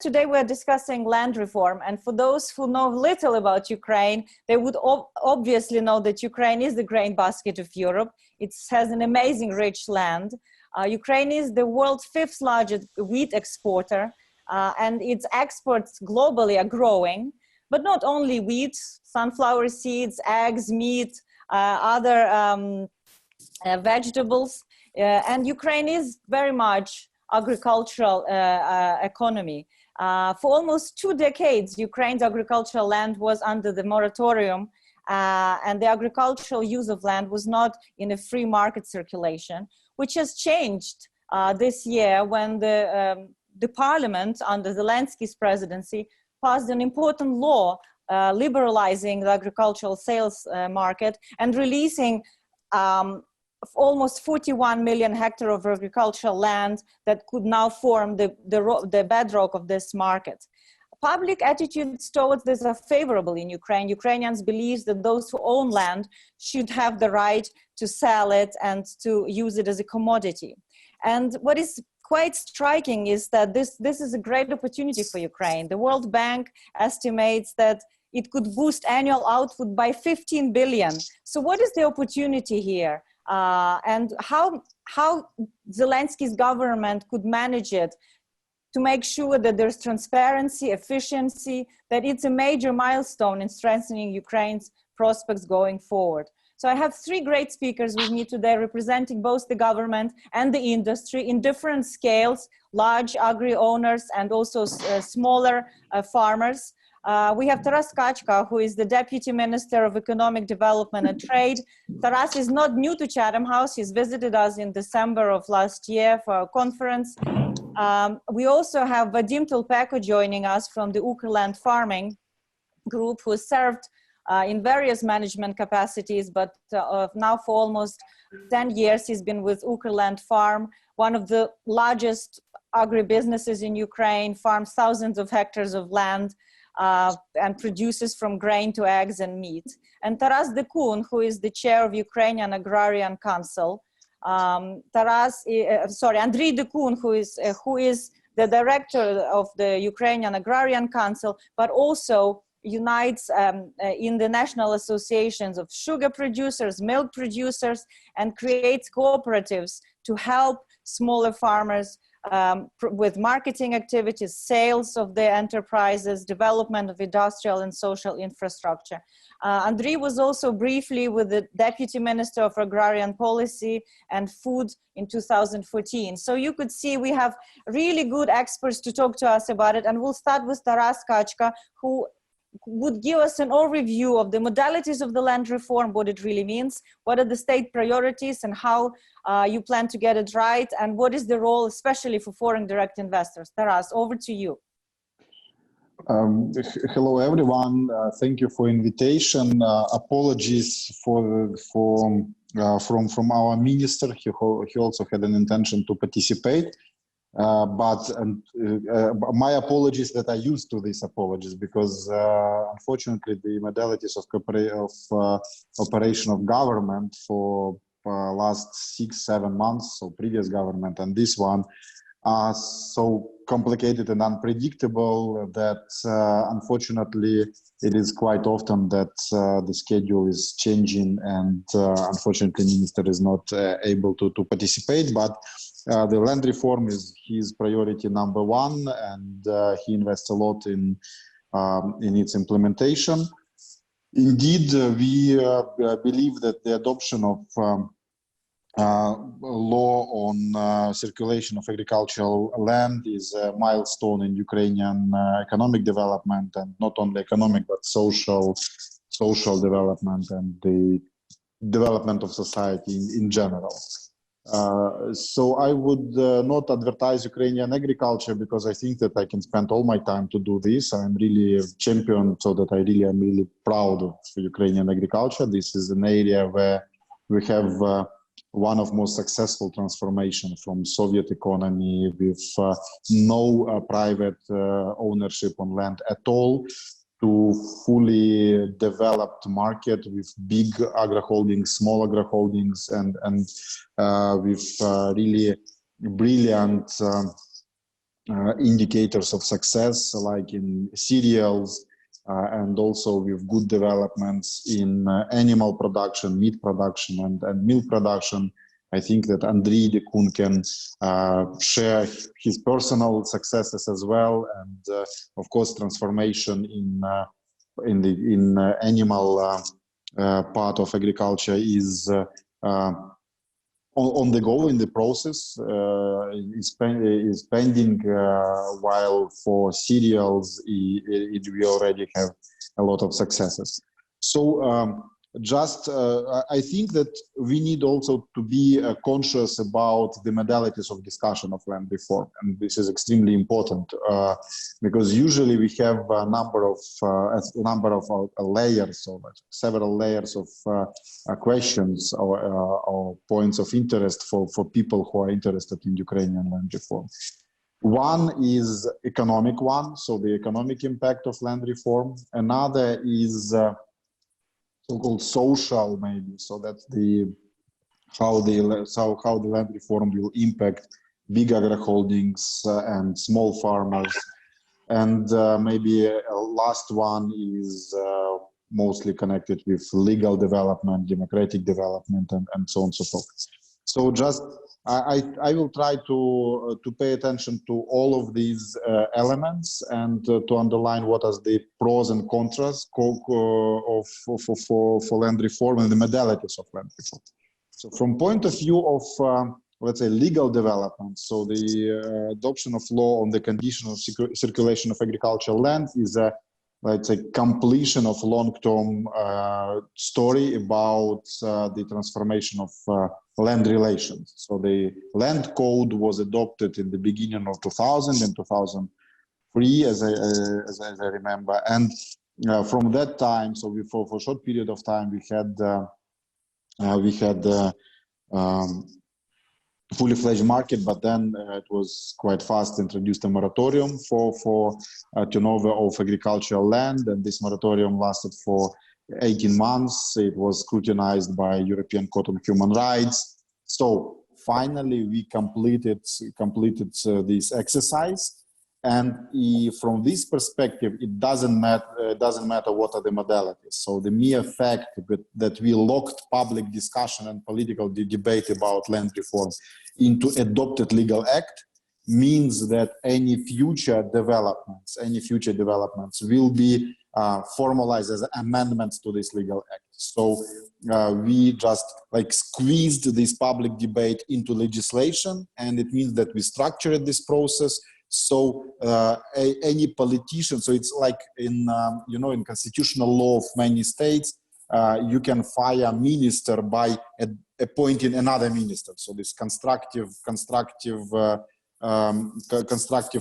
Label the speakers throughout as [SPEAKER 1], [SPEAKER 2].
[SPEAKER 1] today we're discussing land reform, and for those who know little about Ukraine, they would obviously know that Ukraine is the grain basket of Europe. It has an amazing rich land. Ukraine is the world's 5th largest wheat exporter, and its exports globally are growing. But not only wheat, sunflower seeds, eggs, meat, other vegetables, and Ukraine is very much agricultural economy. For almost 2 decades, Ukraine's agricultural land was under the moratorium, and the agricultural use of land was not in a free market circulation, which has changed this year when the parliament under Zelensky's presidency passed an important law liberalizing the agricultural sales market and releasing almost 41 million hectares of agricultural land that could now form the bedrock of this market. Public attitudes towards this are favorable in Ukraine. Ukrainians believe that those who own land should have the right to sell it and to use it as a commodity. And what is quite striking is that this is a great opportunity for Ukraine. The World Bank estimates that it could boost annual output by 15 billion. So what is the opportunity here? And how Zelensky's government could manage it to make sure that there's transparency, efficiency, that it's a major milestone in strengthening Ukraine's prospects going forward. So I have 3 great speakers with me today representing both the government and the industry in different scales, large agri-owners and also smaller farmers. We have Taras Kachka, who is the Deputy Minister of Economic Development and Trade. Taras is not new to Chatham House. He's visited us in December of last year for our conference. We also have Vadim Tulpeko joining us from the Ukrainian farming group, who served in various management capacities, but now for almost 10 years he's been with Ukrainian Farm, one of the largest agribusinesses in Ukraine, farms thousands of hectares of land, and produces from grain to eggs and meat. And Taras Dekun, who is the chair of Ukrainian Agrarian Council. Andriy Dekun, who is the director of the Ukrainian Agrarian Council, but also unites in the national associations of sugar producers, milk producers, and creates cooperatives to help smaller farmers with marketing activities, sales of their enterprises, development of industrial and social infrastructure. Andriy was also briefly with the Deputy Minister of Agrarian Policy and Food in 2014. So you could see we have really good experts to talk to us about it. And we'll start with Taras Kachka, who would give us an overview of the modalities of the land reform, what it really means, what are the state priorities and how you plan to get it right, and what is the role, especially for foreign direct investors. Taras, over to you.
[SPEAKER 2] Hello, everyone. Thank you for invitation. Apologies from our minister. He also had an intention to participate. But my apologies that I used to these apologies, because unfortunately the modalities of operation of government for last 6-7 months, so previous government and this one, are so complicated and unpredictable that unfortunately it is quite often that the schedule is changing, and unfortunately minister is not able to participate. But the land reform is his priority number 1, and he invests a lot in its implementation. Indeed, we believe that the adoption of law on circulation of agricultural land is a milestone in Ukrainian economic development, and not only economic but social development and the development of society in general. So I would not advertise Ukrainian agriculture, because I think that I can spend all my time to do this. I'm really a champion, so that I'm really proud of Ukrainian agriculture. This is an area where we have one of most successful transformation from Soviet economy with no private ownership on land at all, to fully developed market with big agri-holdings, small agri-holdings, and with really brilliant indicators of success, like in cereals, and also with good developments in animal production, meat production, and milk production. I think that Andriy Dekun can share his personal successes as well, and of course, transformation in animal part of agriculture is on the go, in the process, is pending, while for cereals we already have a lot of successes. So I think that we need also to be conscious about the modalities of discussion of land reform, and this is extremely important because usually we have a number of layers, or several layers of questions or points of interest for people who are interested in Ukrainian land reform. One is economic one, so the economic impact of land reform. Another is so-called social, maybe, so that's how the land reform will impact big agri-holdings and small farmers. And maybe a last one is mostly connected with legal development, democratic development, and so on and so forth. So just I will try to pay attention to all of these elements and to underline what are the pros and cons for land reform and the modalities of land reform. So from point of view of let's say legal development, so the adoption of law on the conditional circulation of agricultural land is a, let's say, completion of long-term story about the transformation of land relations. So the land code was adopted in the beginning of 2000 and 2003, as I remember, and from that time, so for a short period of time, we had fully fledged market, but then it was quite fast introduced a moratorium for turnover of agricultural land, and this moratorium lasted for 18 months. It was scrutinized by European Court of Human Rights. So finally, we completed this exercise. And from this perspective, it doesn't matter what are the modalities. So the mere fact that we locked public discussion and political debate about land reform into adopted legal act means that any future developments will be formalized as amendments to this legal act. So we just like squeezed this public debate into legislation, and it means that we structured this process. So any politician, so it's like in in constitutional law of many states, you can fire a minister by appointing another minister. So this constructive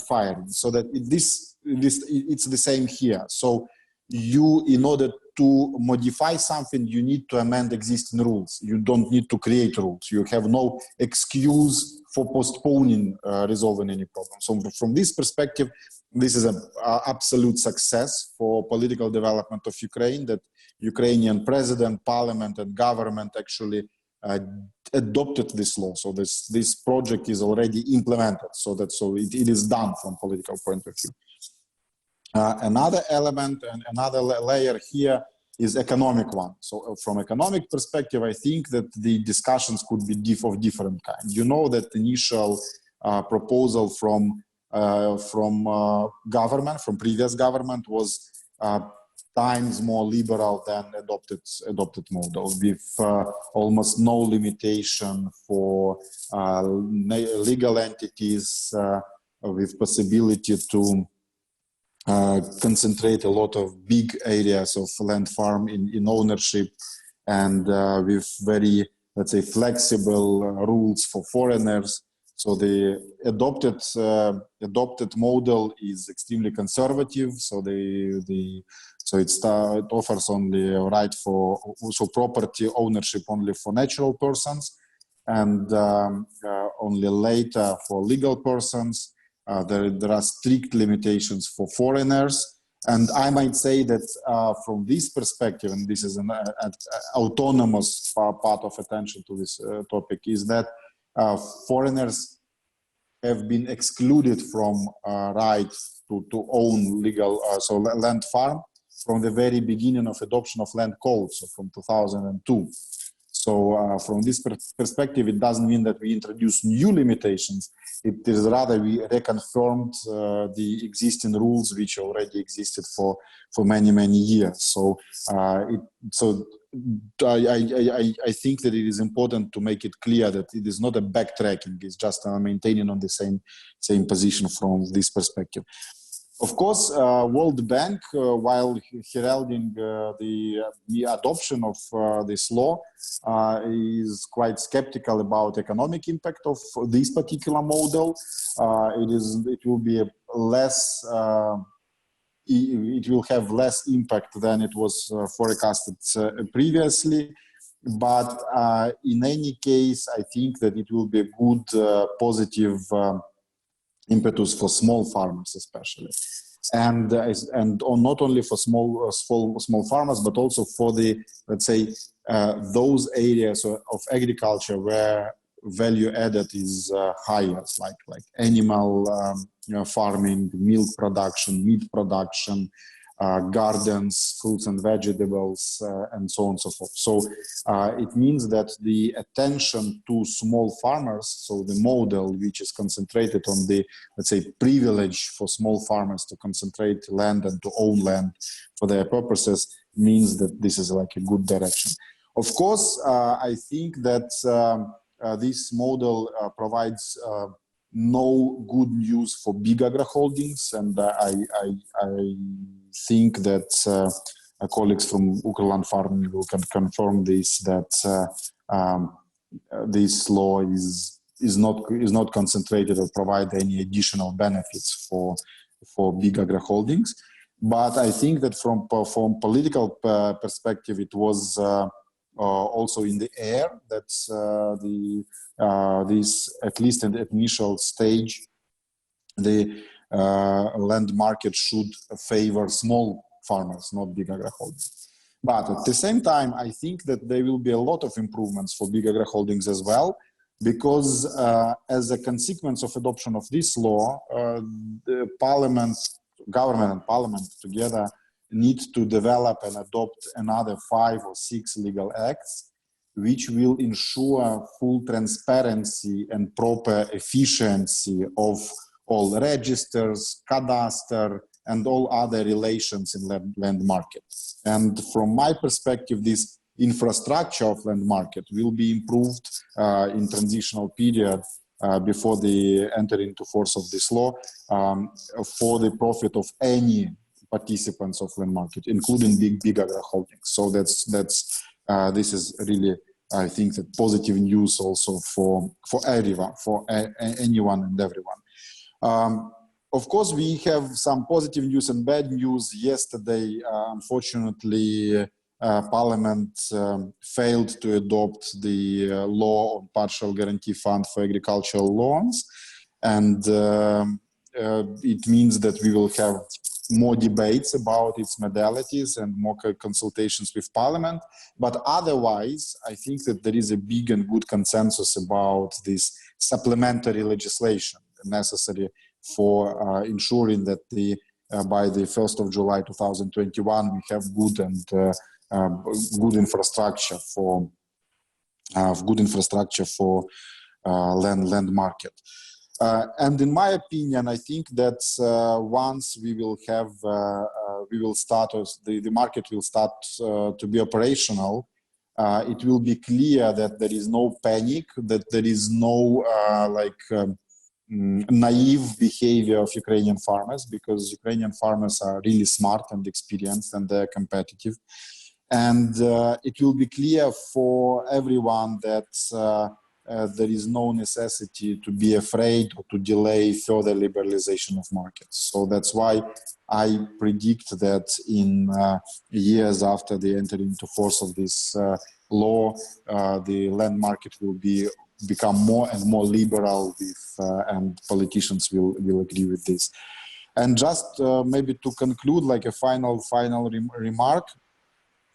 [SPEAKER 2] firing. So that it's the same here. So in order to modify something, you need to amend existing rules. You don't need to create rules. You have no excuse for postponing resolving any problem. So from this perspective, this is an absolute success for political development of Ukraine, that Ukrainian president, parliament, and government actually adopted this law. So this project is already implemented. So it is done from political point of view. Another element and another layer here is economic one. So from economic perspective, I think that the discussions could be of different kind. You know that the initial proposal from previous government was times more liberal than adopted model, with almost no limitation for legal entities, with possibility to concentrate a lot of big areas of land farm in ownership, and with very, let's say, flexible rules for foreigners. So the adopted model is extremely conservative. So it offers only a right for also property ownership only for natural persons, and only later for legal persons. There are strict limitations for foreigners. And I might say that from this perspective, and this is an autonomous part of attention to this topic, is that foreigners have been excluded from right to own legal land farm from the very beginning of adoption of land codes, so from 2002. So from this perspective, it doesn't mean that we introduce new limitations. It is rather we reconfirmed the existing rules which already existed for many, many years. So I think that it is important to make it clear that it is not a backtracking. It's just maintaining on the same position from this perspective. Of course, World Bank, while heralding the adoption of this law, is quite skeptical about economic impact of this particular model. It will be less. It will have less impact than it was forecasted previously. But in any case, I think that it will be a good, positive impetus for small farmers, especially, and not only for small farmers, but also for the, let's say, those areas of agriculture where value added is highest, like animal farming, milk production, meat production, gardens, fruits and vegetables, and so on and so forth. So it means that the attention to small farmers, so the model which is concentrated on the, let's say, privilege for small farmers to concentrate land and to own land for their purposes, means that this is like a good direction. Of course, I think that this model provides no good news for big agri-holdings, and I think that colleagues from Ukrainian farming will confirm this, that this law is not concentrated or provide any additional benefits for big agri-holdings. But I think that from political perspective, it was also in the air that this, at least at the initial stage, the land market should favor small farmers, not big agri-holdings. But at the same time, I think that there will be a lot of improvements for big agri-holdings as well, because as a consequence of adoption of this law, the government and parliament together need to develop and adopt another 5 or 6 legal acts, which will ensure full transparency and proper efficiency of all registers, cadastre, and all other relations in land market. And from my perspective, this infrastructure of land market will be improved in transitional period before the enter into force of this law for the profit of any participants of land market, including big agri-holdings. So this is really, I think, that positive news also for everyone, for anyone and everyone. Of course, we have some positive news and bad news. Yesterday, unfortunately, Parliament failed to adopt the law on partial guarantee fund for agricultural loans, and it means that we will have more debates about its modalities and more consultations with Parliament. But otherwise, I think that there is a big and good consensus about this supplementary legislation necessary for ensuring that by the 1st of July 2021 we have good and good infrastructure for land market. And in my opinion, I think that once we will have, the market will start to be operational, it will be clear that there is no panic, that there is no naive behavior of Ukrainian farmers, because Ukrainian farmers are really smart and experienced and they're competitive. And it will be clear for everyone that there is no necessity to be afraid or to delay further liberalization of markets. So that's why I predict that in years after the entry into force of this law, the land market will become more and more liberal and politicians will agree with this. And just maybe to conclude, like a final remark,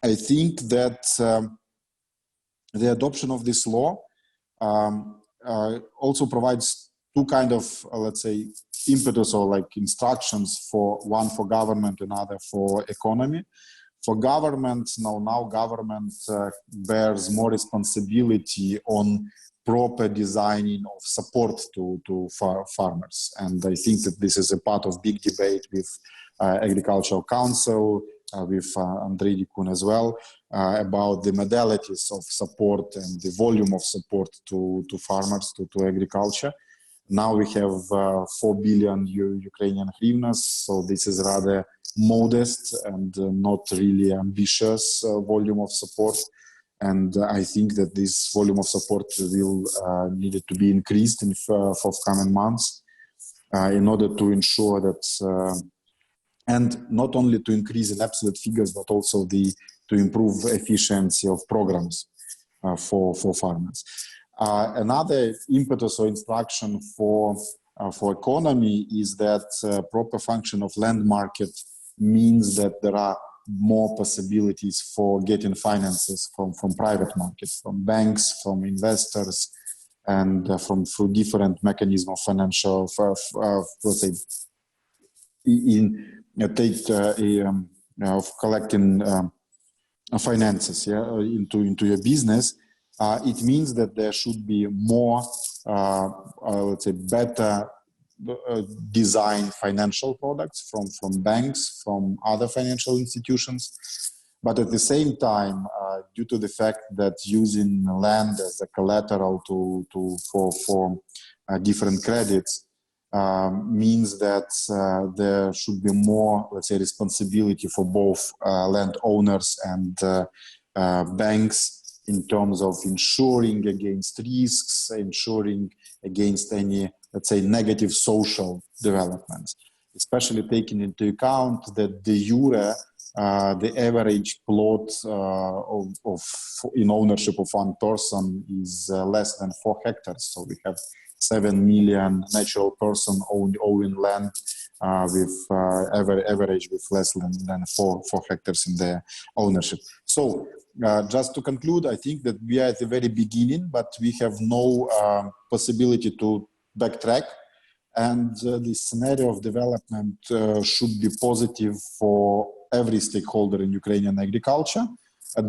[SPEAKER 2] I think that the adoption of this law also provides two kind of, let's say, impetus or like instructions, for one for government, another for economy. For government, now government bears more responsibility on proper designing of support to farmers. And I think that this is a part of big debate with Agricultural Council, with Andrei Dikun as well, about the modalities of support and the volume of support to farmers, to agriculture. Now we have 4 billion Ukrainian hryvnias, so this is rather modest and not really ambitious volume of support. And I think that this volume of support will need to be increased in forthcoming months in order to ensure that, and not only to increase in absolute figures, but also to improve efficiency of programs for farmers. Another impetus or instruction for economy is that proper function of land market means that there are more possibilities for getting finances from private markets, from banks, from investors, and through different mechanisms of financial, let's say, of collecting finances, into your business. It means that there should be more, let's say, better design financial products from banks, from other financial institutions. But at the same time, due to the fact that using land as a collateral for different credits means that there should be more, let's say, responsibility for both landowners and banks in terms of ensuring against risks, ensuring against any, let's say, negative social developments, especially taking into account that the average plot in ownership of one person is less than 4 hectares. So we have 7 million natural person owning land with average with less than 4 hectares in their ownership. So just to conclude, I think that we are at the very beginning, but we have no possibility to backtrack. And the scenario of development should be positive for every stakeholder in Ukrainian agriculture,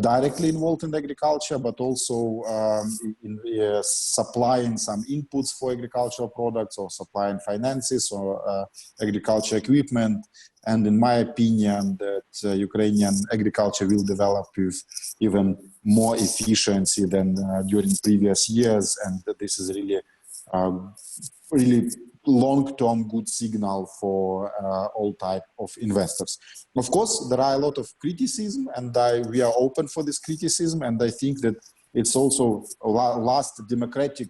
[SPEAKER 2] directly involved in agriculture, but also in supplying some inputs for agricultural products, or supplying finances, or agriculture equipment. And in my opinion, that Ukrainian agriculture will develop with even more efficiency than during previous years, and that this is really long-term good signal for all type of investors. Of course, there are a lot of criticism, and we are open for this criticism, and I think that it's also a last democratic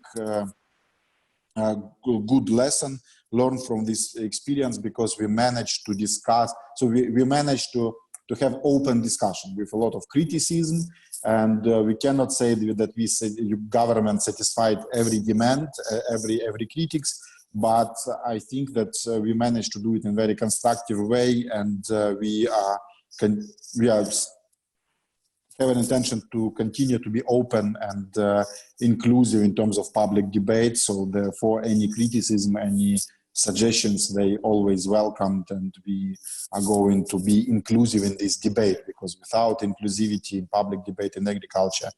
[SPEAKER 2] good lesson learned from this experience, because we managed to discuss, so we managed to have open discussion with a lot of criticism, and we cannot say that we say government satisfied every demand, every critics, but I think that we managed to do it in a very constructive way, and we have an intention to continue to be open and inclusive in terms of public debate. So therefore, any criticism, any suggestions, they always welcomed, and we are going to be inclusive in this debate, because without inclusivity in public debate in agriculture,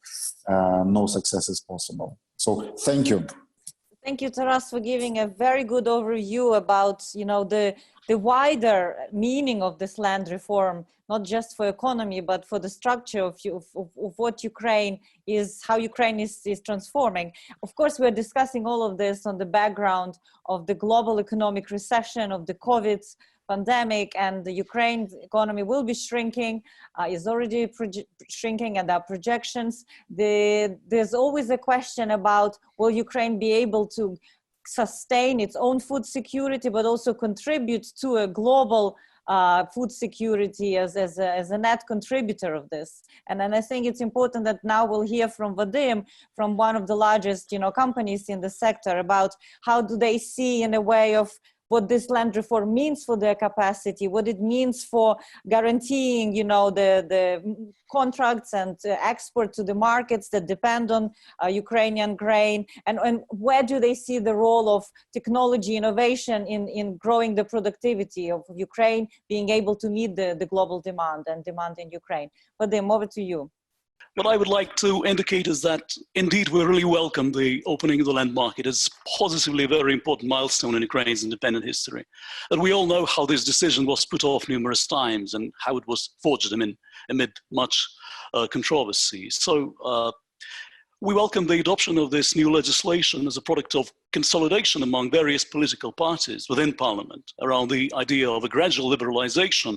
[SPEAKER 2] no success is possible. So thank you.
[SPEAKER 1] Thank you, Taras, for giving a very good overview about, the wider meaning of this land reform, not just for economy, but for the structure of what Ukraine is, how Ukraine is transforming. Of course, we're discussing all of this on the background of the global economic recession, of the COVID pandemic, and the Ukraine economy will be shrinking, is already shrinking, and our projections. There's always a question about, will Ukraine be able to sustain its own food security, but also contribute to a global food security as a net contributor of this. And then I think it's important that now we'll hear from Vadim, from one of the largest companies in the sector, about how do they see, in a way of what this land reform means for their capacity, what it means for guaranteeing, you know, the contracts and export to the markets that depend on Ukrainian grain, and where do they see the role of technology innovation in growing the productivity of Ukraine, being able to meet the global demand and demand in Ukraine. But then over to you.
[SPEAKER 3] What I would like to indicate is that indeed we really welcome the opening of the land market as positively a very important milestone in Ukraine's independent history. And we all know how this decision was put off numerous times and how it was forged amid much controversy. So we welcome the adoption of this new legislation as a product of consolidation among various political parties within parliament around the idea of a gradual liberalization.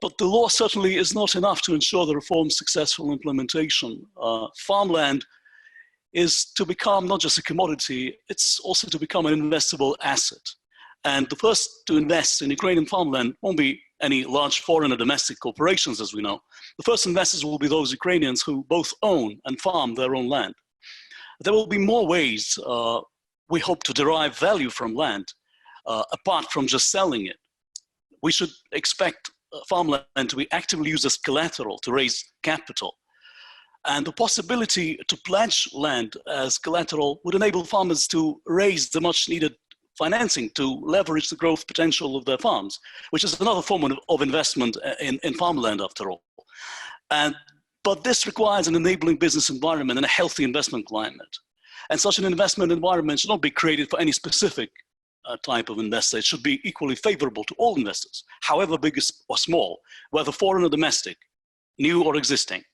[SPEAKER 3] But the law certainly is not enough to ensure the reform's successful implementation. Farmland is to become not just a commodity, it's also to become an investable asset. And the first to invest in Ukrainian farmland won't be any large foreign or domestic corporations, as we know. The first investors will be those Ukrainians who both own and farm their own land. There will be more ways, we hope, to derive value from land, apart from just selling it. We should expect farmland to be actively used as collateral to raise capital. And the possibility to pledge land as collateral would enable farmers to raise the much needed financing to leverage the growth potential of their farms, which is another form of investment in farmland after all. But this requires an enabling business environment and a healthy investment climate. And such an investment environment should not be created for any specific type of investor. It should be equally favorable to all investors, however big or small, whether foreign or domestic, new or existing.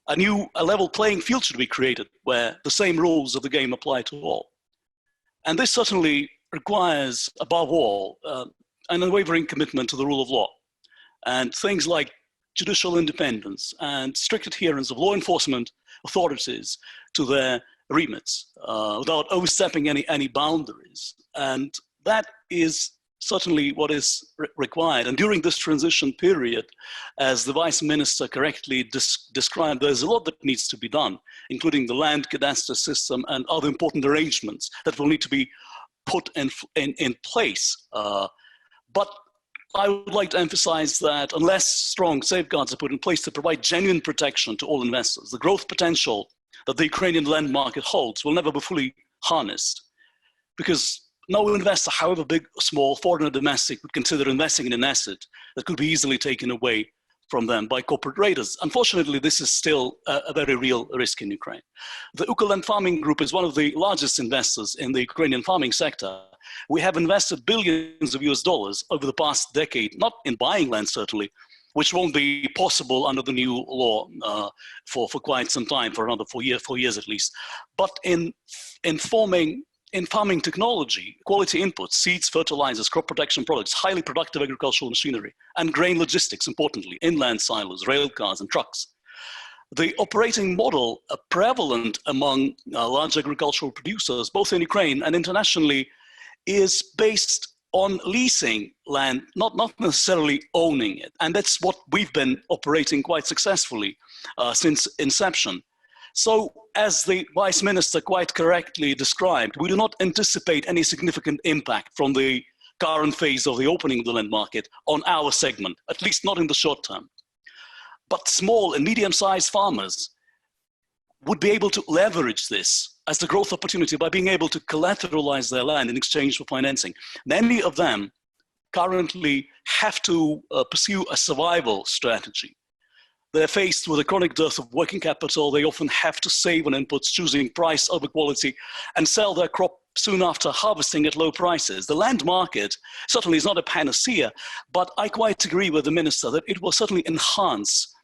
[SPEAKER 3] A level playing field should be created where the same rules of the game apply to all. And this certainly requires, above all, an unwavering commitment to the rule of law. And things like judicial independence and strict adherence of law enforcement authorities to their remits without overstepping any boundaries. And that is certainly what is required. And during this transition period, as the Vice Minister correctly described, there's a lot that needs to be done, including the land cadastre system and other important arrangements that will need to be put in place. But I would like to emphasize that unless strong safeguards are put in place to provide genuine protection to all investors, the growth potential that the Ukrainian land market holds will never be fully harnessed, because no investor, however big or small, foreign or domestic, would consider investing in an asset that could be easily taken away from them by corporate raiders. Unfortunately, this is still a very real risk in Ukraine. The Ukraland Farming Group is one of the largest investors in the Ukrainian farming sector. We have invested billions of US dollars over the past decade, not in buying land certainly, which won't be possible under the new law for quite some time, for another 4 years at least, but in farming technology, quality inputs, seeds, fertilizers, crop protection products, highly productive agricultural machinery, and grain logistics, importantly, inland silos, rail cars, and trucks. The operating model prevalent among large agricultural producers, both in Ukraine and internationally, is based on leasing land, not necessarily owning it. And that's what we've been operating quite successfully since inception. So, as the Vice Minister quite correctly described, we do not anticipate any significant impact from the current phase of the opening of the land market on our segment, at least not in the short term. But small and medium-sized farmers would be able to leverage this as the growth opportunity by being able to collateralize their land in exchange for financing. Many of them currently have to pursue a survival strategy. They're faced with a chronic dearth of working capital. They often have to save on inputs, choosing price over quality, and sell their crop soon after harvesting at low prices. The land market certainly is not a panacea, but I quite agree with the Minister that it will certainly enhance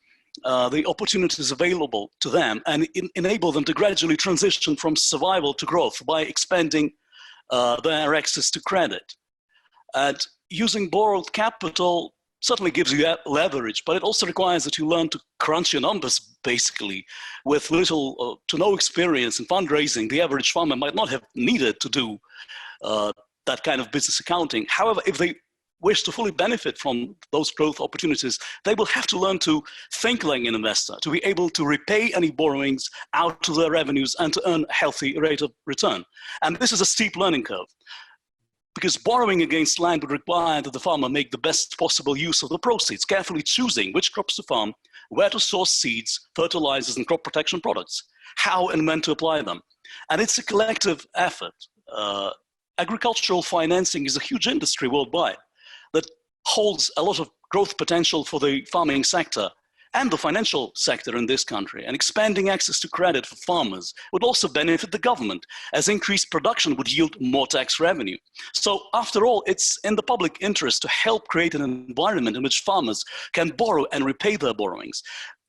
[SPEAKER 3] the opportunities available to them and enable them to gradually transition from survival to growth by expanding their access to credit. And using borrowed capital certainly gives you leverage, but it also requires that you learn to crunch your numbers, basically. With little to no experience in fundraising, the average farmer might not have needed to do that kind of business accounting. However, if they wish to fully benefit from those growth opportunities, they will have to learn to think like an investor, to be able to repay any borrowings out of their revenues and to earn a healthy rate of return. And this is a steep learning curve. because borrowing against land would require that the farmer make the best possible use of the proceeds, carefully choosing which crops to farm, where to source seeds, fertilizers, and crop protection products, how and when to apply them. And it's a collective effort. Agricultural financing is a huge industry worldwide that holds a lot of growth potential for the farming sector and the financial sector in this country. And expanding access to credit for farmers would also benefit the government, as increased production would yield more tax revenue. So after all, it's in the public interest to help create an environment in which farmers can borrow and repay their borrowings,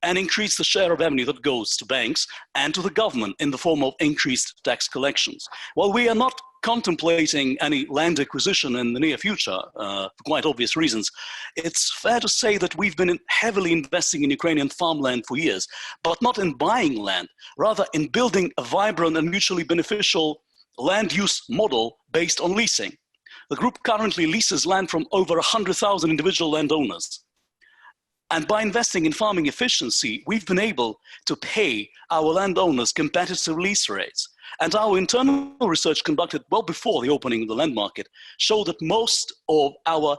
[SPEAKER 3] and increase the share of revenue that goes to banks and to the government in the form of increased tax collections. While we are not contemplating any land acquisition in the near future, for quite obvious reasons, it's fair to say that we've been heavily investing in Ukrainian farmland for years, but not in buying land, rather in building a vibrant and mutually beneficial land use model based on leasing. The group currently leases land from over 100,000 individual landowners. And by investing in farming efficiency, we've been able to pay our landowners competitive lease rates. And our internal research conducted well before the opening of the land market showed that most of our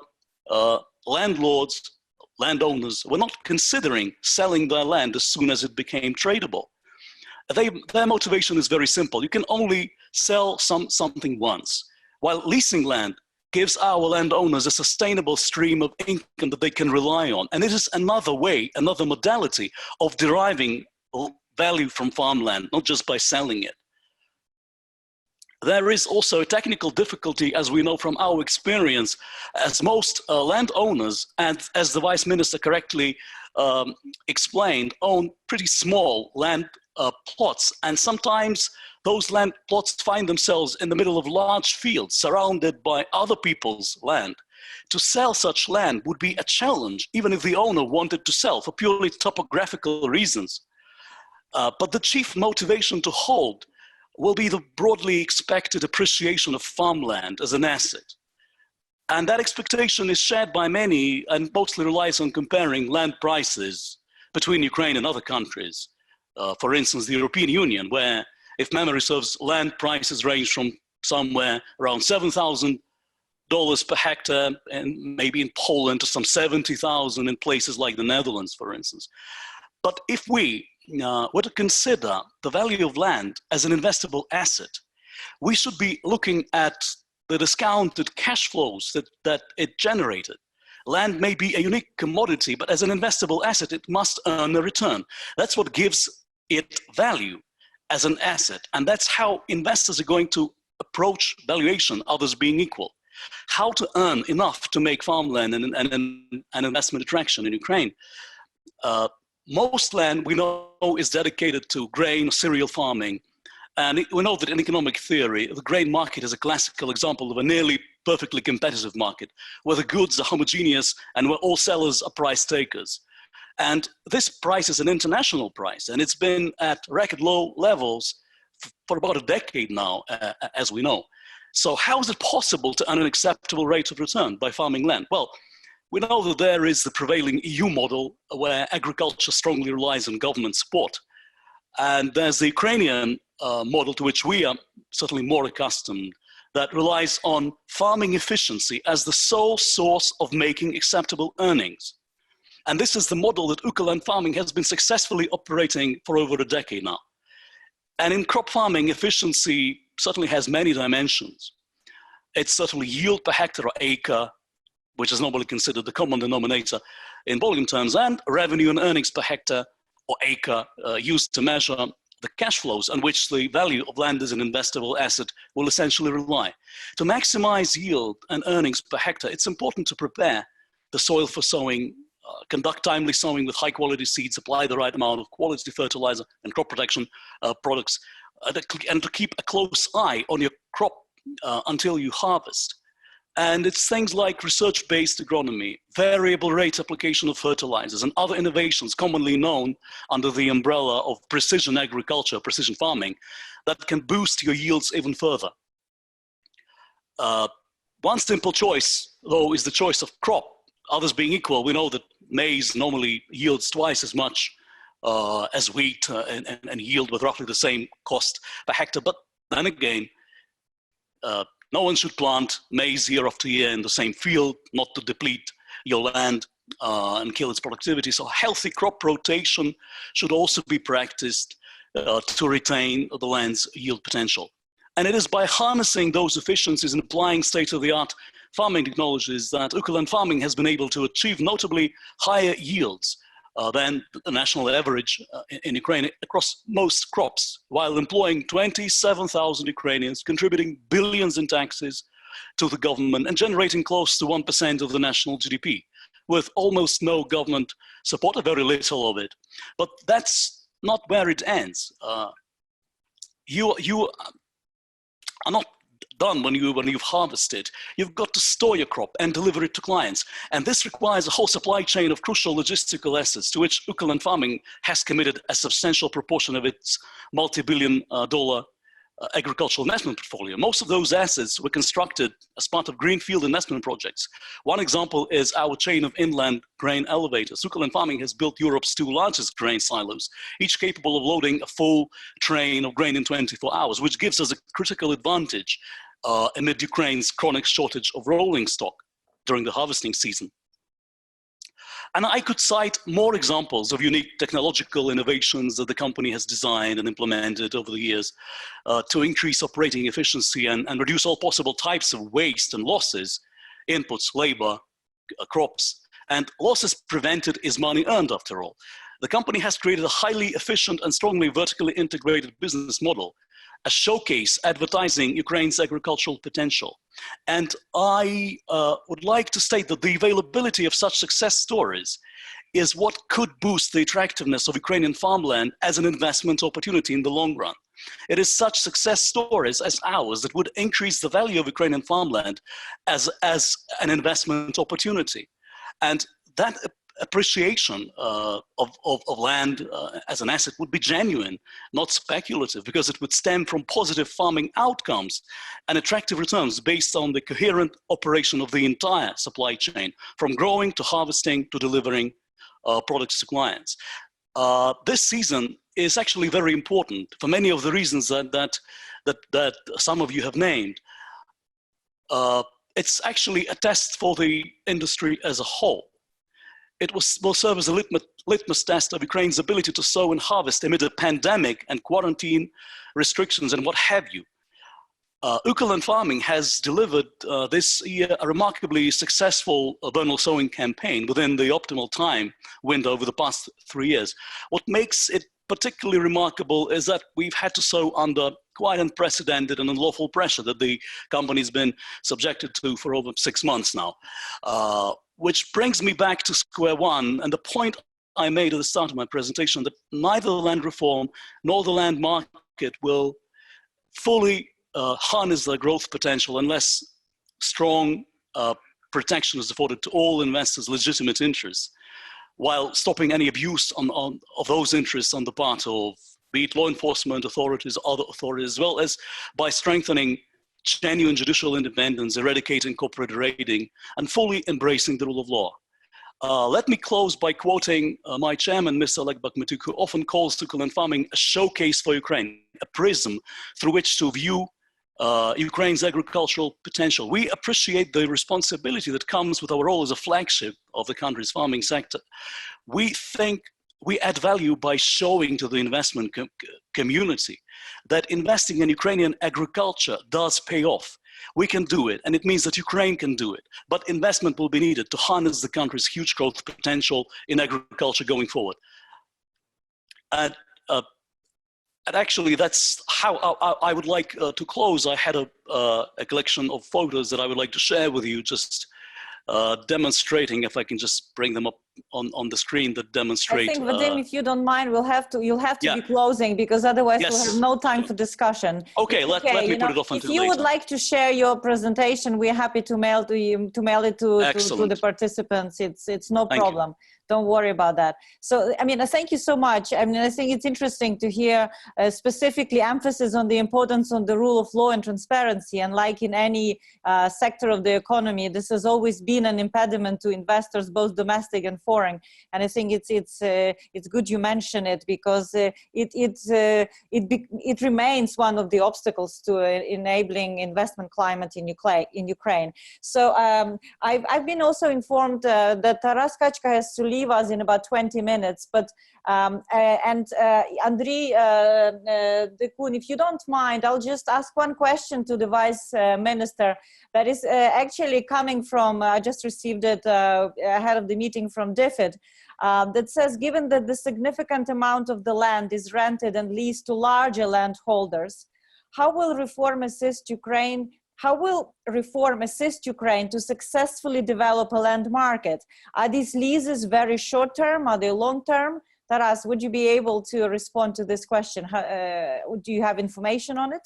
[SPEAKER 3] landlords, landowners, were not considering selling their land as soon as it became tradable. Their motivation is very simple. You can only sell something once, while leasing land gives our landowners a sustainable stream of income that they can rely on. And it is another way, another modality of deriving value from farmland, not just by selling it. There is also a technical difficulty, as we know from our experience, as most landowners, and as the Vice Minister correctly explained, own pretty small land plots, and sometimes those land plots find themselves in the middle of large fields surrounded by other people's land. To sell such land would be a challenge, even if the owner wanted to sell for purely topographical reasons. But the chief motivation to hold will be the broadly expected appreciation of farmland as an asset. And that expectation is shared by many and mostly relies on comparing land prices between Ukraine and other countries. For instance, the European Union, where, if memory serves, land prices range from somewhere around $7,000 per hectare, and maybe in Poland to some 70,000 in places like the Netherlands, for instance. But if we were to consider the value of land as an investable asset, we should be looking at the discounted cash flows that it generated. Land may be a unique commodity, but as an investable asset, it must earn a return. That's what gives it value as an asset. And that's how investors are going to approach valuation, others being equal. How to earn enough to make farmland an investment attraction in Ukraine. Most land we know is dedicated to grain or cereal farming. And we know that in economic theory, the grain market is a classical example of a nearly perfectly competitive market, where the goods are homogeneous and where all sellers are price takers. And this price is an international price, and it's been at record low levels for about a decade now, as we know. So how is it possible to earn an acceptable rate of return by farming land? Well, we know that there is the prevailing EU model where agriculture strongly relies on government support. And there's the Ukrainian model, to which we are certainly more accustomed, that relies on farming efficiency as the sole source of making acceptable earnings. And this is the model that Ukrainian farming has been successfully operating for over a decade now. And in crop farming, efficiency certainly has many dimensions. It's certainly yield per hectare or acre, which is normally considered the common denominator in volume terms, and revenue and earnings per hectare or acre used to measure the cash flows on which the value of land as an investable asset will essentially rely. To maximize yield and earnings per hectare, it's important to prepare the soil for sowing, conduct timely sowing with high quality seeds, apply the right amount of quality fertilizer and crop protection products, and to keep a close eye on your crop until you harvest. And it's things like research-based agronomy, variable rate application of fertilizers, and other innovations commonly known under the umbrella of precision agriculture, precision farming, that can boost your yields even further. One simple choice, though, is the choice of crop. Others being equal, we know that maize normally yields twice as much as wheat and yield with roughly the same cost per hectare. But then again, No one should plant maize year after year in the same field, not to deplete your land and kill its productivity. So healthy crop rotation should also be practiced to retain the land's yield potential. And it is by harnessing those efficiencies and applying state-of-the-art farming technologies that Ukrainian farming has been able to achieve notably higher yields than the national average in Ukraine across most crops, while employing 27,000 Ukrainians, contributing billions in taxes to the government and generating close to 1% of the national GDP, with almost no government support, or very little of it. But that's not where it ends. You are not done when you've harvested. You've got to store your crop and deliver it to clients. And this requires a whole supply chain of crucial logistical assets to which Ukrainian farming has committed a substantial proportion of its multi-billion dollar agricultural investment portfolio. Most of those assets were constructed as part of greenfield investment projects. One example is our chain of inland grain elevators. Ukrainian farming has built Europe's 2 largest grain silos, each capable of loading a full train of grain in 24 hours, which gives us a critical advantage amid Ukraine's chronic shortage of rolling stock during the harvesting season. And I could cite more examples of unique technological innovations that the company has designed and implemented over the years to increase operating efficiency and reduce all possible types of waste and losses, inputs, labor, crops. And losses prevented is money earned, after all. The company has created a highly efficient and strongly vertically integrated business model, a showcase advertising Ukraine's agricultural potential. And I would like to state that the availability of such success stories is what could boost the attractiveness of Ukrainian farmland as an investment opportunity in the long run. It is such success stories as ours that would increase the value of Ukrainian farmland as an investment opportunity. And that appreciation of land as an asset would be genuine, not speculative, because it would stem from positive farming outcomes and attractive returns based on the coherent operation of the entire supply chain, from growing to harvesting to delivering products to clients. This season is actually very important for many of the reasons that some of you have named. It's actually a test for the industry as a whole. It will serve as a litmus test of Ukraine's ability to sow and harvest amid a pandemic and quarantine restrictions and what have you. Ukrainian farming has delivered this year a remarkably successful vernal sowing campaign within the optimal time window over the past 3 years. What makes it particularly remarkable is that we've had to sow under quite unprecedented and unlawful pressure that the company's been subjected to for over 6 months now. Which brings me back to square one and the point I made at the start of my presentation, that neither the land reform nor the land market will fully harness their growth potential unless strong protection is afforded to all investors' legitimate interests, while stopping any abuse of those interests on the part of, be it law enforcement authorities, other authorities, as well as by strengthening genuine judicial independence, eradicating corporate raiding, and fully embracing the rule of law. Let me close by quoting my chairman, Mr. Oleg Bakhmetyuk, who often calls Ukrainian farming a showcase for Ukraine, a prism through which to view Ukraine's agricultural potential. We appreciate the responsibility that comes with our role as a flagship of the country's farming sector. We think we add value by showing to the investment community that investing in Ukrainian agriculture does pay off. We can do it, and it means that Ukraine can do it. But investment will be needed to harness the country's huge growth potential in agriculture going forward. And actually, that's how I would like to close. I had a collection of photos that I would like to share with you, just demonstrating, if I can just bring them up on the screen, that demonstrate. I
[SPEAKER 1] think, Vadim, if you don't mind, you'll have to be closing, because otherwise we'll have no time for discussion.
[SPEAKER 3] Okay, let me put it off until
[SPEAKER 1] later. If you would like to share your presentation, we're happy to mail it to the participants. It's no problem. Don't worry about that. So, I mean, thank you so much. I mean, I think it's interesting to hear specifically emphasis on the importance on the rule of law and transparency. And like in any sector of the economy, this has always been an impediment to investors, both domestic and foreign. And I think it's good you mention it, because it remains one of the obstacles to enabling investment climate in Ukraine. So I've been also informed that Taras Kachka has to leave us in about 20 minutes, but Andriy Dekun, if you don't mind, I'll just ask one question to the Vice Minister that is actually coming from, I just received it ahead of the meeting from DFID, that says, given that the significant amount of the land is rented and leased to larger landholders, how will reform assist Ukraine to successfully develop a land market? Are these leases very short term? Are they long term? Taras, would you be able to respond to this question? Do you have information on it?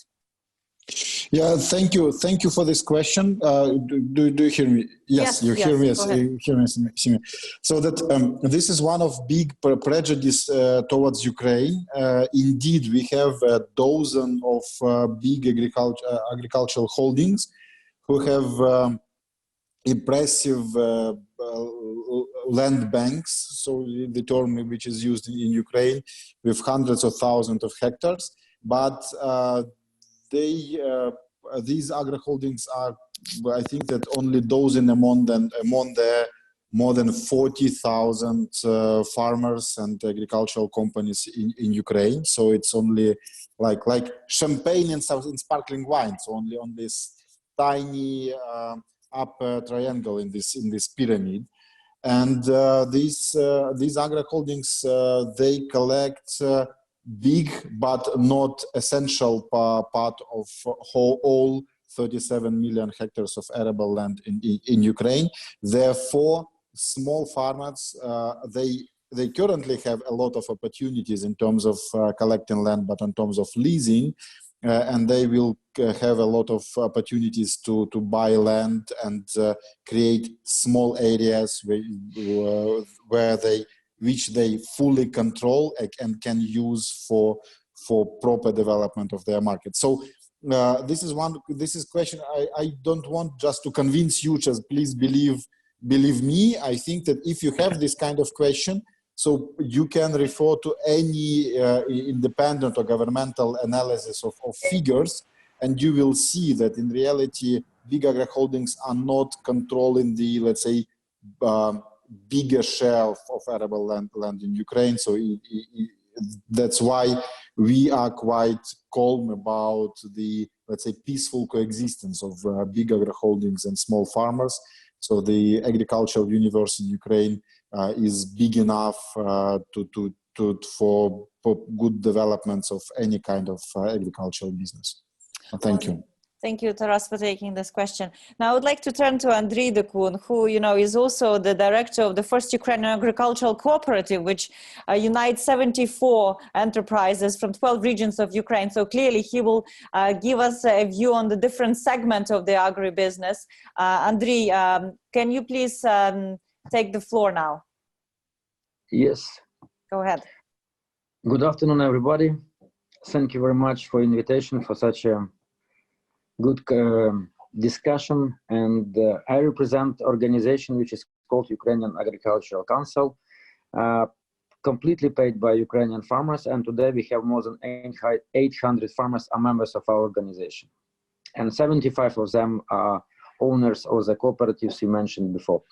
[SPEAKER 2] Yeah, thank you for this question. Do you hear me? Yes, you hear me. Yes, you hear me. So that this is one of big prejudice towards Ukraine. Indeed, we have a dozen of big agricultural holdings who have impressive land banks. So the term which is used in Ukraine, with hundreds of thousands of hectares, but these agri holdings are, I think that only those among the more than 40,000 farmers and agricultural companies in Ukraine. So it's only like champagne and sparkling wine. So only on this tiny upper triangle in this pyramid. And these agri holdings, they collect big but not essential part of all 37 million hectares of arable land in Ukraine. Therefore, small farmers, they currently have a lot of opportunities in terms of collecting land, but in terms of leasing, and they will have a lot of opportunities to buy land and create small areas which they fully control and can use for proper development of their market. So this is question. I don't want just to convince you, just please believe me. I think that if you have this kind of question, so you can refer to any independent or governmental analysis of figures, and you will see that in reality, big agri holdings are not controlling the, let's say, bigger share of arable land in Ukraine. So that's why we are quite calm about the, let's say, peaceful coexistence of big agri holdings and small farmers. So the agricultural universe in Ukraine is big enough for good developments of any kind of agricultural business. Thank you.
[SPEAKER 1] Thank you, Taras, for taking this question. Now, I would like to turn to Andriy Dekun, who, is also the director of the first Ukrainian agricultural cooperative, which unites 74 enterprises from 12 regions of Ukraine. So clearly, he will give us a view on the different segments of the agribusiness. Andriy, can you please take the floor now?
[SPEAKER 4] Yes.
[SPEAKER 1] Go ahead.
[SPEAKER 4] Good afternoon, everybody. Thank you very much for invitation for such a good discussion. And I represent an organization which is called Ukrainian Agricultural Council, completely paid by Ukrainian farmers. And today we have more than 800 farmers are members of our organization. And 75 of them are owners of the cooperatives you mentioned before.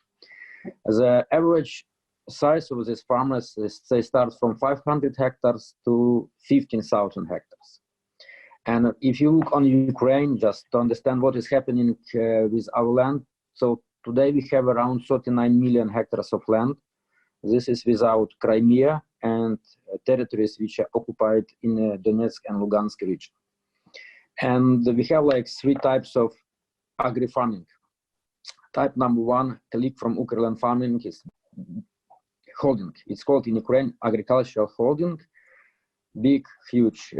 [SPEAKER 4] The average size of these farmers is, they start from 500 hectares to 15,000 hectares. And if you look on Ukraine, just to understand what is happening with our land, so today we have around 39 million hectares of land. This is without Crimea and territories which are occupied in Donetsk and Lugansk region. And we have like three types of agri-farming. Type number one, colleague from Ukrainian farming, is holding. It's called in Ukraine agricultural holding. Big, huge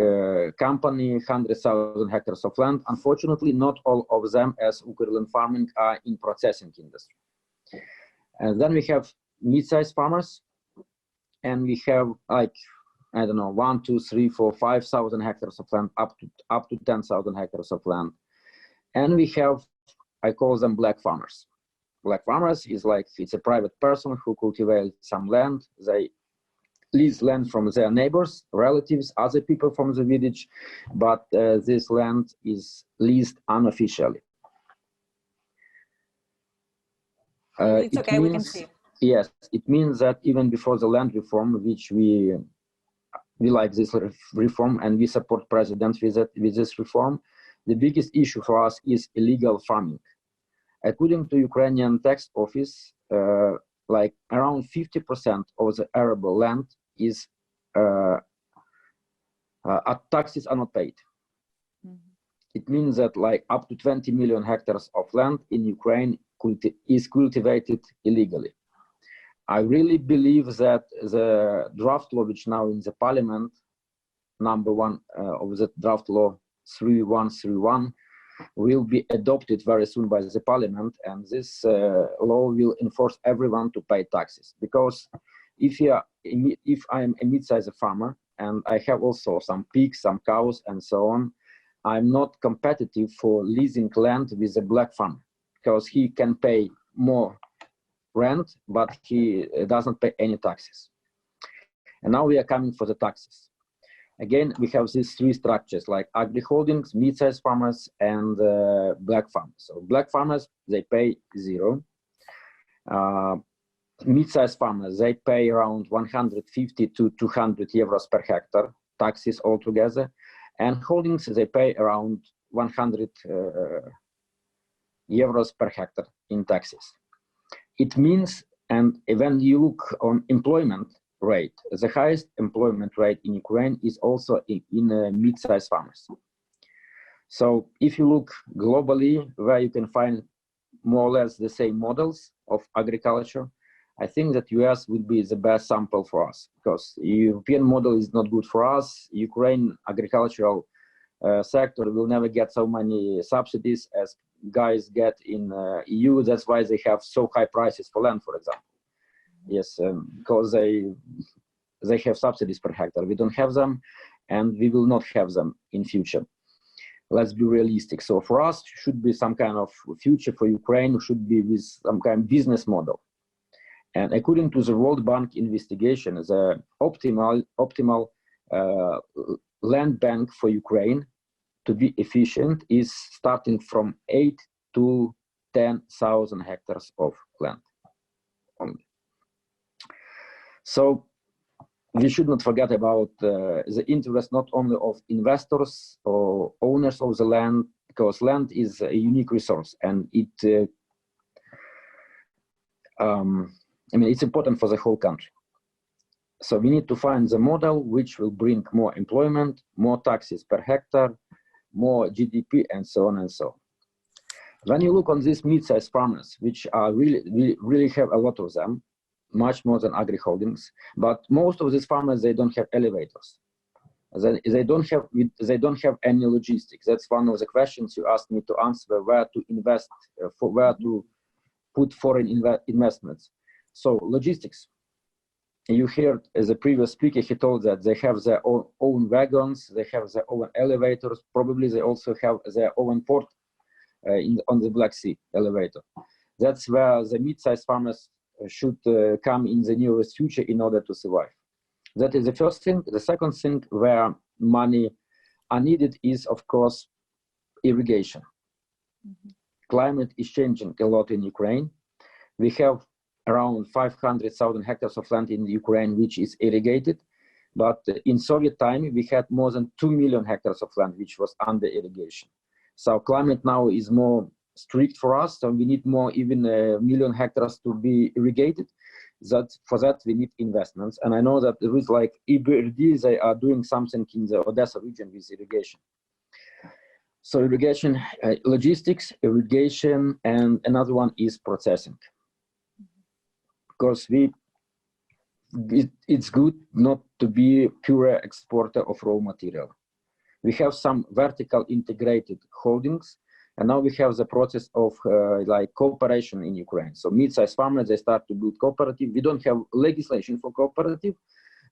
[SPEAKER 4] company, 100,000 hectares of land. Unfortunately, not all of them, as Ukrainian farming, are in processing industry. And then we have mid-sized farmers, and we have like, I don't know, 1, 2, 3, 4, 5,000 hectares of land, up to 10,000 hectares of land. And we have, I call them black farmers. Black farmers is like, it's a private person who cultivates some land. They lease land from their neighbors, relatives, other people from the village, but this land is leased unofficially.
[SPEAKER 1] It's okay, we can see.
[SPEAKER 4] Yes, it means that even before the land reform, which we like this reform and we support President with this reform, the biggest issue for us is illegal farming. According to Ukrainian tax office, like around 50% of the arable land is taxes are not paid. It means that like up to 20 million hectares of land in Ukraine is cultivated illegally. I really believe that the draft law, which now in the parliament, number 1 of the draft law 3131, will be adopted very soon by the parliament, and this law will enforce everyone to pay taxes. Because if I am a mid-sized farmer and I have also some pigs, some cows, and so on, I'm not competitive for leasing land with a black farmer, because he can pay more rent, but he doesn't pay any taxes. And now we are coming for the taxes. Again, we have these 3 structures, like agri-holdings, mid-sized farmers, and black farmers. So black farmers, they pay 0. Mid-sized farmers, they pay around 150 to 200 euros per hectare, taxes altogether. And holdings, they pay around 100 euros per hectare in taxes. It means, and when you look on employment rate, the highest employment rate in Ukraine is also in mid-sized farmers. So if you look globally, where you can find more or less the same models of agriculture, I think that US would be the best sample for us, because European model is not good for us. Ukraine agricultural sector will never get so many subsidies as guys get in EU. That's why they have so high prices for land, for example. Yes, because they have subsidies per hectare. We don't have them, and we will not have them in future. Let's be realistic. So for us, should be some kind of future for Ukraine, should be with some kind of business model. And according to the World Bank investigation, the optimal land bank for Ukraine to be efficient is starting from 8 to 10,000 hectares of land only. So we should not forget about the interest not only of investors or owners of the land, because land is a unique resource, and it I mean, it's important for the whole country. So we need to find the model which will bring more employment, more taxes per hectare, more GDP, and so on and so on. When you look on these mid-sized farmers, which are really have a lot of them, much more than agri-holdings, but most of these farmers, they don't have elevators. They don't have any logistics. That's one of the questions you asked me to answer: where to invest, where to put foreign investments. So logistics. You heard as a previous speaker, he told that they have their own wagons, they have their own elevators. Probably they also have their own port on the Black Sea elevator. That's where the mid-sized farmers should come in the nearest future in order to survive. That is the first thing. The second thing where money are needed is, of course, irrigation. Climate is changing a lot in Ukraine. We have around 500,000 hectares of land in Ukraine which is irrigated, but in Soviet time we had more than 2 million hectares of land which was under irrigation. So climate now is more strict for us, so we need more, even 1 million hectares to be irrigated. For that we need investments, and I know that there is like EBRD, they are doing something in the Odessa region with irrigation. So irrigation, logistics, irrigation, and another one is processing. Because it's good not to be pure exporter of raw material. We have some vertical integrated holdings, and now we have the process of like cooperation in Ukraine. So mid-sized farmers, they start to build cooperative. We don't have legislation for cooperative.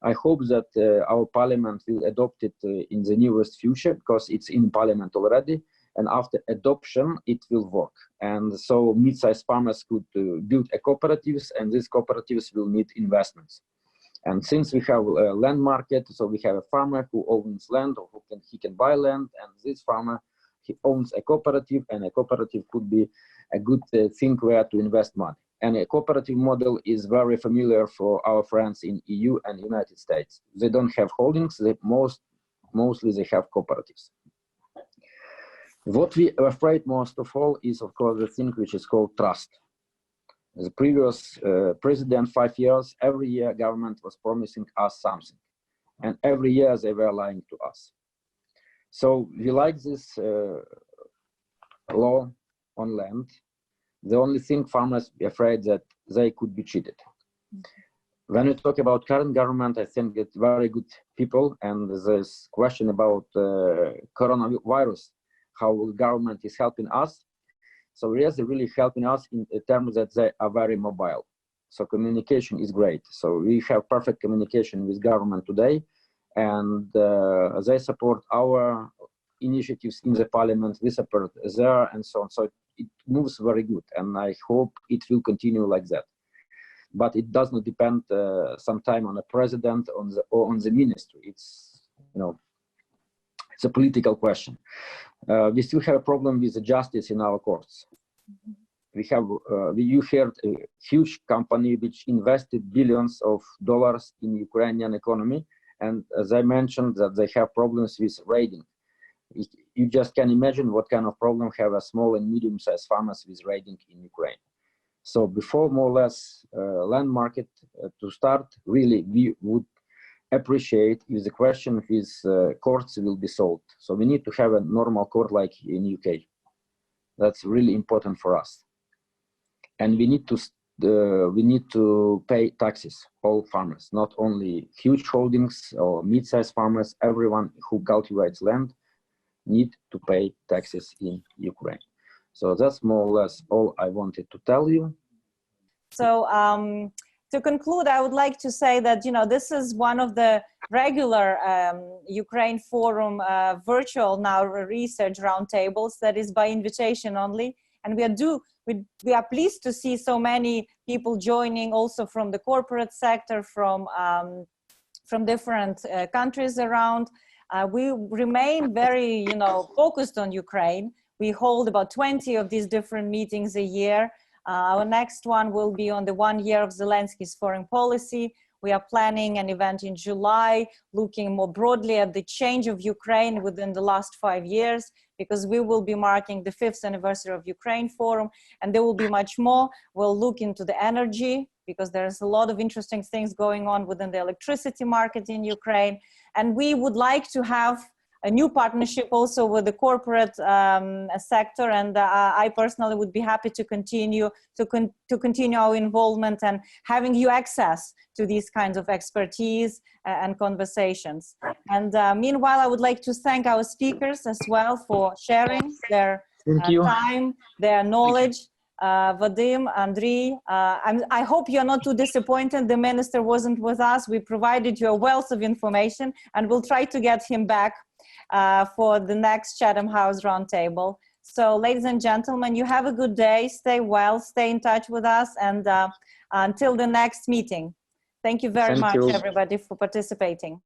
[SPEAKER 4] I hope that our parliament will adopt it in the nearest future, because it's in parliament already. and after adoption, it will work. And so mid-sized farmers could build a cooperatives, and these cooperatives will need investments. And since we have a land market, so we have a farmer who owns land, or he can buy land, and this farmer, he owns a cooperative, and a cooperative could be a good thing where to invest money. And a cooperative model is very familiar for our friends in EU and United States. They don't have holdings, mostly they have cooperatives. What we are afraid most of all is, of course, the thing which is called trust. The previous president, 5 years, every year government was promising us something. And every year they were lying to us. So we like this law on land. The only thing farmers be afraid that they could be cheated. When we talk about current government, I think it's very good people, and this question about coronavirus, how government is helping us. So yes, they're really helping us in terms that they are very mobile. So communication is great. So we have perfect communication with government today, and they support our initiatives in the parliament, we support there, and so on. So it moves very good, and I hope it will continue like that. But it does not depend sometime on the president or on the ministry. It's, you know, it's a political question. We still have a problem with the justice in our courts. We have, you heard a huge company which invested billions of dollars in Ukrainian economy, and as I mentioned, that they have problems with raiding. You just can imagine what kind of problem have a small and medium-sized farmers with raiding in Ukraine. So before more or less land market to start, really we would appreciate if the question of his courts will be solved. So we need to have a normal court like in UK. That's really important for us. And we need to pay taxes, all farmers, not only huge holdings or mid-sized farmers, everyone who cultivates land need to pay taxes in Ukraine. So that's more or less all I wanted to tell you.
[SPEAKER 1] So to conclude, I would like to say that, you know, this is one of the regular Ukraine Forum virtual now research roundtables that is by invitation only. And we are pleased to see so many people joining also from the corporate sector, from different countries around. We remain very, you know, focused on Ukraine. We hold about 20 of these different meetings a year. Our next one will be on the 1 year of Zelensky's foreign policy. We are planning an event in July, looking more broadly at the change of Ukraine within the last 5 years, because we will be marking the 5th anniversary of Ukraine Forum, and there will be much more. We'll look into the energy, because there's a lot of interesting things going on within the electricity market in Ukraine. And we would like to have a new partnership also with the corporate sector, and I personally would be happy to continue our involvement and having you access to these kinds of expertise and conversations. And meanwhile, I would like to thank our speakers as well for sharing their time, their knowledge. Vadim, Andriy, I hope you're not too disappointed the minister wasn't with us. We provided you a wealth of information, and we'll try to get him back for the next Chatham House Roundtable. So, ladies and gentlemen, you have a good day, stay well, stay in touch with us, and until the next meeting. Thank you very much, everybody, for participating.